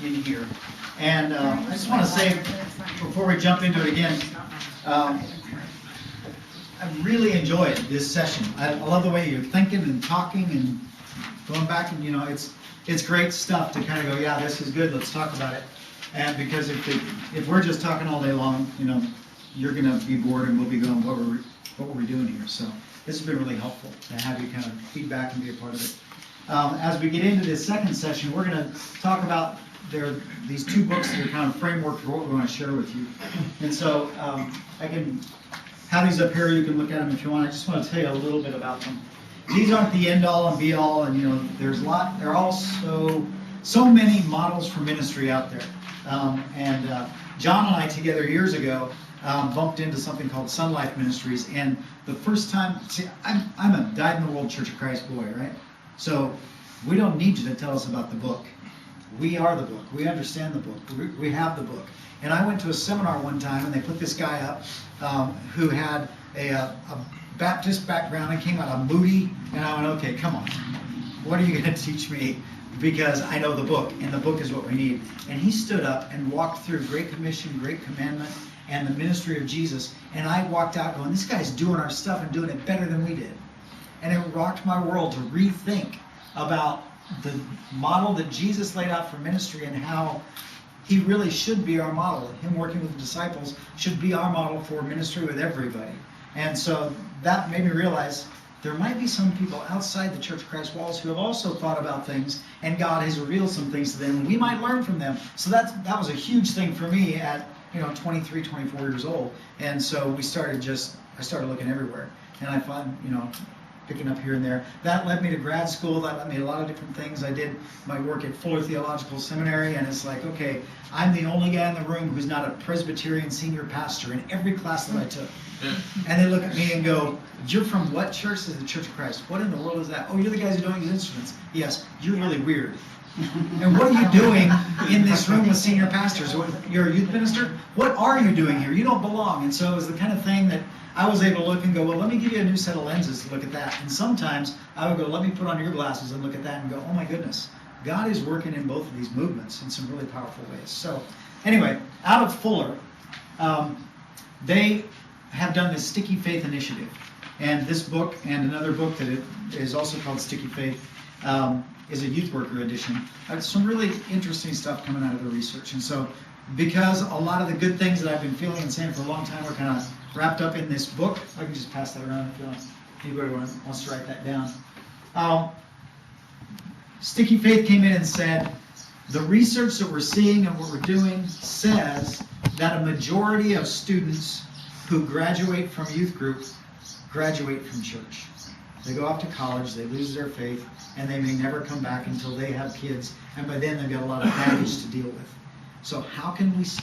in here. And I just want to say, before we jump into it again, I really enjoyed this session. I love the way you're thinking and talking and going back, and it's great stuff to kind of go, yeah, this is good, let's talk about it. And because if we're just talking all day long, you're going to be bored and we'll be going, what were we doing here? So this has been really helpful to have you kind of feedback and be a part of it. As we get into this second session, we're going to talk about these two books that are kind of framework for what we want to share with you. And so I can have these up here. You can look at them if you want. I just want to tell you a little bit about them. These aren't the end all and be all, and there's a lot. There are also so many models for ministry out there. John and I together years ago bumped into something called Sun Life Ministries, and the first time, see, I'm a dyed-in-the-world Church of Christ boy, right? So we don't need you to tell us about the book. We are the book. We understand the book. We have the book. And I went to a seminar one time, and they put this guy up who had a Baptist background and came out of Moody, and I went, okay, come on. What are you going to teach me? Because I know the book, and the book is what we need. And he stood up and walked through Great Commission, Great Commandment, and the ministry of Jesus. And I walked out going, this guy's doing our stuff and doing it better than we did. And it rocked my world to rethink about the model that Jesus laid out for ministry and how he really should be our model. Him working with the disciples should be our model for ministry with everybody. And so that made me realize there might be some people outside the Church of Christ walls who have also thought about things, and God has revealed some things to them, and we might learn from them. So that was a huge thing for me at 23, 24 years old. And so I started looking everywhere, and I found picking up here and there. That led me to grad school. That led me to a lot of different things. I did my work at Fuller Theological Seminary, and it's like, okay, I'm the only guy in the room who's not a Presbyterian senior pastor in every class that I took. And they look at me and go, you're from what church? Is the Church of Christ. What in the world is that? Oh, you're the guys who don't use instruments. Yes, you're really weird. And what are you doing in this room with senior pastors? You're a youth minister? What are you doing here? You don't belong. And so it was the kind of thing that I was able to look and go, well, let me give you a new set of lenses to look at that. And sometimes I would go, let me put on your glasses and look at that and go, oh my goodness, God is working in both of these movements in some really powerful ways. So anyway, out of Fuller, they have done this Sticky Faith initiative. And this book and another book that is also called Sticky Faith is a youth worker edition. Some really interesting stuff coming out of the research. And so because a lot of the good things that I've been feeling and saying for a long time are kind of wrapped up in this book, I can just pass that around if you want. Anybody wants to write that down. Sticky Faith came in and said, the research that we're seeing and what we're doing says that a majority of students who graduate from youth group graduate from church. They go off to college, they lose their faith, and they may never come back until they have kids, and by then they've got a lot of baggage to deal with. So how can we stop